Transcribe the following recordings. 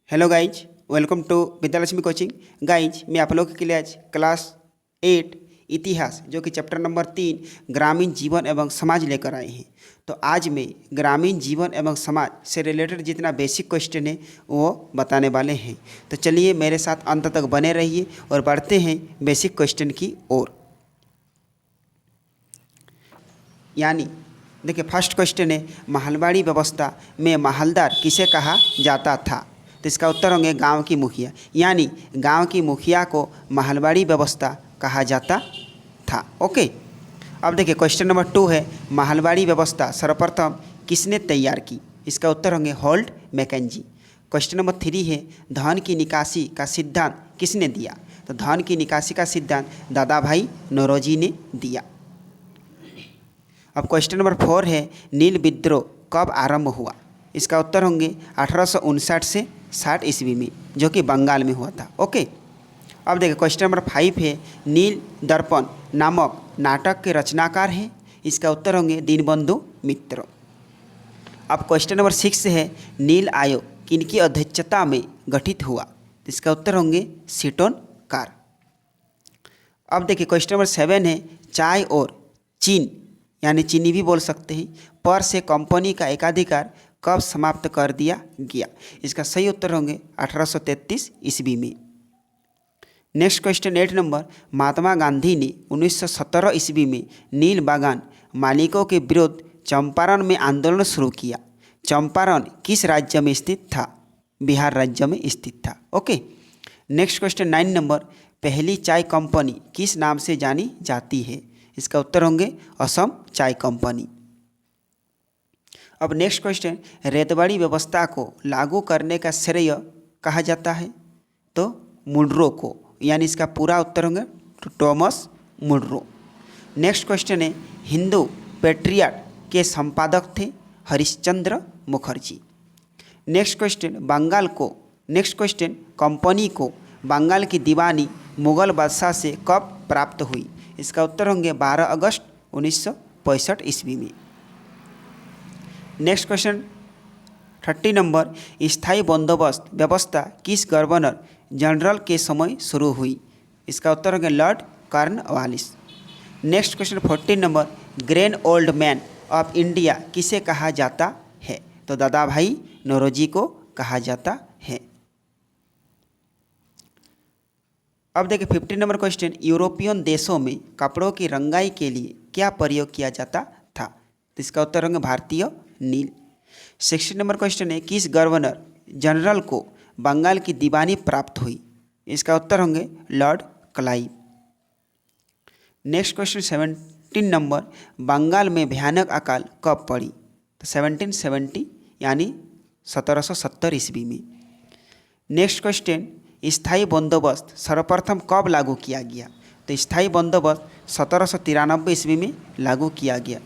Hello guys, welcome to Vidyalakshmi coaching. Guys, मैं आप लोगों के लिए आज क्लास 8 इतिहास जो कि चैप्टर नंबर 3 ग्रामीण जीवन एवं समाज लेकर आए हैं। तो आज मैं ग्रामीण जीवन एवं समाज से रिलेटेड जितना बेसिक क्वेश्चन है वो बताने वाले हैं। तो चलिए मेरे साथ अंत तक बने रहिए और बढ़ते हैं बेसिक क्वेश्चन की ओर। यानी देखिए, फर्स्ट क्वेश्चन है, महलवाड़ी व्यवस्था में महलदार किसे कहा जाता था? तो इसका उत्तर होंगे गांव की मुखिया। यानी गांव की मुखिया को महलवाड़ी व्यवस्था कहा जाता था। ओके, अब देखिए क्वेश्चन नंबर 2 है, महलवाड़ी व्यवस्था सर्वप्रथम किसने तैयार की? इसका उत्तर होंगे होल्ट मैकेंजी। क्वेश्चन नंबर 3 है, धन की निकासी का सिद्धांत किसने दिया? तो धन की निकासी का सिद्धांत दादा भाई नौरोजी ने दिया। अब क्वेश्चन नंबर 4 है, नील विद्रोह कब आरंभ हुआ? इसका उत्तर होंगे 1859 से 60 ईस्वी में, जो कि बंगाल में हुआ था। ओके, अब देखिए क्वेश्चन नंबर 5 है, नील दर्पण नामक नाटक के रचनाकार हैं? इसका उत्तर होंगे दीनबंधु मित्र। अब क्वेश्चन नंबर 6 है, नील आयोग किनकी अध्यक्षता में गठित हुआ? इसका उत्तर होंगे सीटोन कार। अब देखिए क्वेश्चन नंबर 7 है, चाय और चीन यानी चीनी भी बोल सकते हैं पर से कंपनी का एकाधिकार कब समाप्त कर दिया गया? इसका सही उत्तर होंगे 1833 ईस्वी में। Next question 8 number, Mahatma Gandhi ने 1917 ईस्वी में नील बागान मालिकों के विरुद्ध चंपारण में आंदोलन शुरू किया। चंपारण किस राज्य में स्थित था? बिहार राज्य में स्थित था। ओके, नेक्स्ट क्वेश्चन 9 नंबर, पहली चाय कंपनी किस नाम से जानी जाती है? इसका उत्तर होंगे असम चाय कंपनी। अब नेक्स्ट क्वेश्चन, रेतवाड़ी व्यवस्था को लागू करने का श्रेय कहा जाता है? तो मुनरो को, यानी इसका पूरा उत्तर होंगे थॉमस मुनरो। नेक्स्ट क्वेश्चन है, हिंदू पेट्रियाट के संपादक थे? Harishchandra Mukherjee. Next question, company को बंगाल की दीवानी मुगल बादशाह से कब प्राप्त हुई? इसका उत्तर होंगे 12 अगस्त 1965 ईस्वी में। नेक्स्ट क्वेश्चन 30 नंबर, स्थायी बंदोबस्त व्यवस्था किस गवर्नर जनरल के समय शुरू हुई? इसका उत्तर होंगे Lord Cornwallis. Next question 14 number, grand old man of India किसे कहा जाता है? तो दादा भाई नौरोजी को कहा जाता है। अब देखिए 15 नंबर क्वेश्चन, यूरोपियन देशों में कपड़ों की रंगाई के लिए क्या प्रयोग किया जाता था? तो इसका उत्तर होंगे भारतीय नील। 16 नंबर क्वेश्चन है, किस गवर्नर जनरल को बंगाल की दीवानी प्राप्त हुई? इसका उत्तर होंगे Lord Clive. Next question 17 number, Bengal में भयानक अकाल कब पड़ी? तो 1770 यानी 1770 ईस्वी में। नेक्स्ट क्वेश्चन, स्थायी बंदोबस्त सर्वप्रथम कब लागू किया गया? तो स्थायी बंदोबस्त 1793 ईस्वी में लागू किया गया।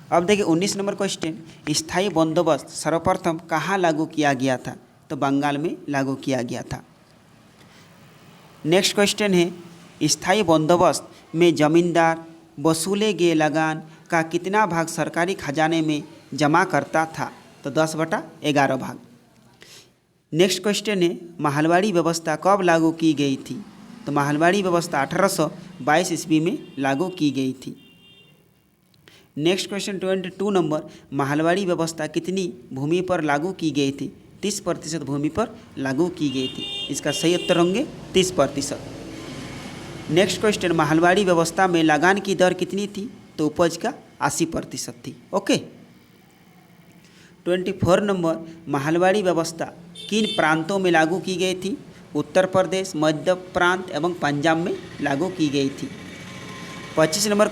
अब देखिए 19 नंबर क्वेश्चन, स्थायी बंदोबस्त सर्वप्रथम कहाँ लागू किया गया था? तो बंगाल में लागू किया गया था। नेक्स्ट क्वेश्चन है, स्थायी बंदोबस्त में जमींदार वसूले गए लगान का कितना भाग सरकारी खजाने में जमा करता था? तो 10/11 भाग। नेक्स्ट क्वेश्चन है, महलवाड़ी व्यवस्था कब लागू की गई थी? तो महलवाड़ी व्यवस्था 1822 ईस्वी में लागू की गई थी। नेक्स्ट क्वेश्चन 22 नंबर, महलवाड़ी व्यवस्था कितनी भूमि पर लागू की गई थी? 30% भूमि पर लागू की गई थी। इसका सही उत्तर होंगे 30%। नेक्स्ट क्वेश्चन, महलवाड़ी व्यवस्था में लगान की दर कितनी थी? तो उपज का 80% थी। ओके, 24 नंबर, महलवाड़ी व्यवस्था किन प्रांतों में लागू की गई थी? उत्तर प्रदेश, मध्य प्रांत एवं पंजाब में लागू की गई थी। 25 नंबर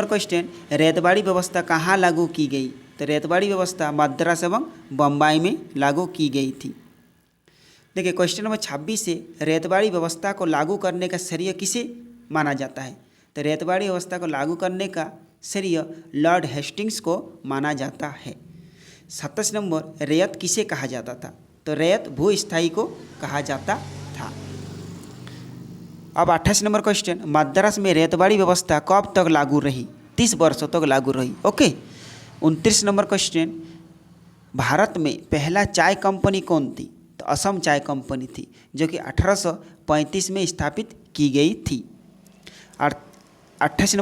क्वेश्चन, रेतवाड़ी व्यवस्था कहाँ लागू की गई? तो रेतवाड़ी व्यवस्था मद्रास एवं बम्बई में लागू की गई थी। देखिए क्वेश्चन नंबर 26 से, रेतवाड़ी व्यवस्था को लागू करने का श्रेय किसे माना जाता है? तो रेतवाड़ी व्यवस्था को लागू करने का श्रेय लॉर्ड हेस्टिंग्स को माना जाता है। 27 नंबर, रैयत किसे कहा जाता था? तो रैयत भूस्थायी को कहा जाता था। अब 28 नंबर क्वेश्चन, मद्रास में रेतवाड़ी व्यवस्था कब तक लागू रही? 30 वर्षों तक लागू रही। ओके, 29 नंबर क्वेश्चन, भारत में पहला चाय कंपनी कौन थी? तो असम चाय कंपनी थी, जो कि 1835 में स्थापित की गई थी। और 30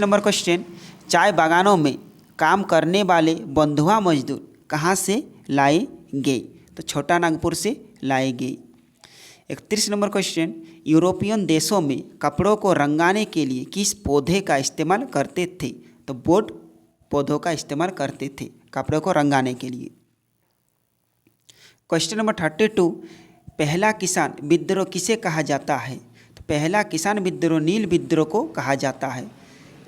नंबर क्वेश्चन, चाय बागानों में काम करने वाले बंधुआ मजदूर कहाँ से लाए गए? तो छोटा नागपुर से लाए गए। 31 नंबर क्वेश्चन, यूरोपियन देशों में कपड़ों को रंगाने के लिए किस पौधे का इस्तेमाल करते थे? तो बोट पौधों का इस्तेमाल करते थे कपड़ों को रंगाने के लिए। क्वेश्चन नंबर 32, पहला किसान विद्रोह किसे कहा जाता है? तो पहला किसान विद्रोह नील विद्रोह को कहा जाता है।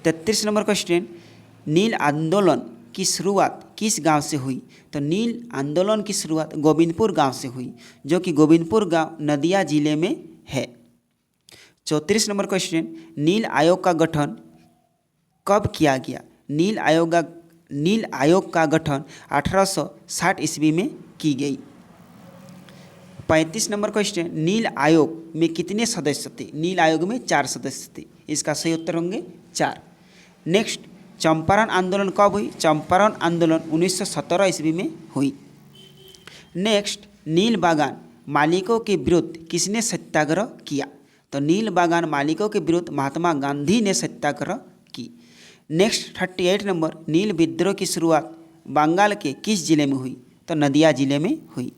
33 नंबर क्वेश्चन, नील आंदोलन की शुरुआत किस गांव से हुई? तो नील आंदोलन की शुरुआत गोविंदपुर गांव से हुई, जो कि गोविंदपुर गांव नदिया जिले में है। 34 नंबर क्वेश्चन, नील आयोग का गठन कब किया गया? नील आयोग का गठन 1860 ईस्वी में की गई। 35 नंबर क्वेश्चन, नील आयोग में कितने सदस्य थे? नील आयोग में 4 सदस्य थे। इसका सही उत्तर होंगे 4। नेक्स्ट, चंपारण आंदोलन कब हुई? चंपारण आंदोलन 1917 ईस्वी में हुई। नेक्स्ट, नील बागान मालिकों के विरुद्ध किसने सत्याग्रह किया? तो नील बागान मालिकों के विरुद्ध महात्मा गांधी ने सत्याग्रह की। नेक्स्ट 38 नंबर, नील विद्रोह की शुरुआत बंगाल के किस जिले में हुई? तो नदिया जिले में हुई।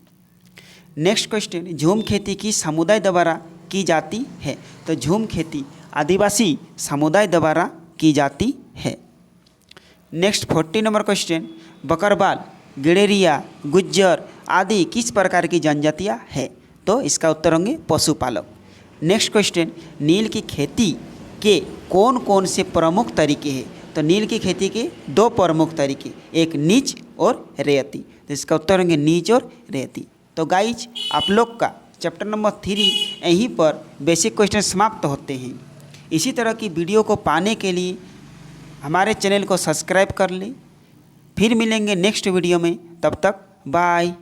नेक्स्ट क्वेश्चन, झूम खेती किस समुदाय द्वारा की जाती है? तो झूम खेती आदिवासी समुदाय द्वारा की जाती है। Next 40 number question, Bakarwal, Gaderia, Gujjar आदि किस प्रकार की जनजातियाँ है? तो इसका उत्तर होंगे पशुपालक। नेक्स्ट क्वेश्चन, नील की खेती के कौन कौन से प्रमुख तरीके हैं? तो नील की खेती के 2 प्रमुख तरीके, एक नीच और रेती। तो इसका उत्तर होंगे नीच और रेती। तो गाइज, आप लोग का चैप्टर नंबर 3 यहीं पर बेसिक क्वेश्चन समाप्त होते हैं। इसी तरह की वीडियो को पाने के लिए हमारे चैनल को सब्सक्राइब कर लें। फिर मिलेंगे नेक्स्ट वीडियो में, तब तक बाय।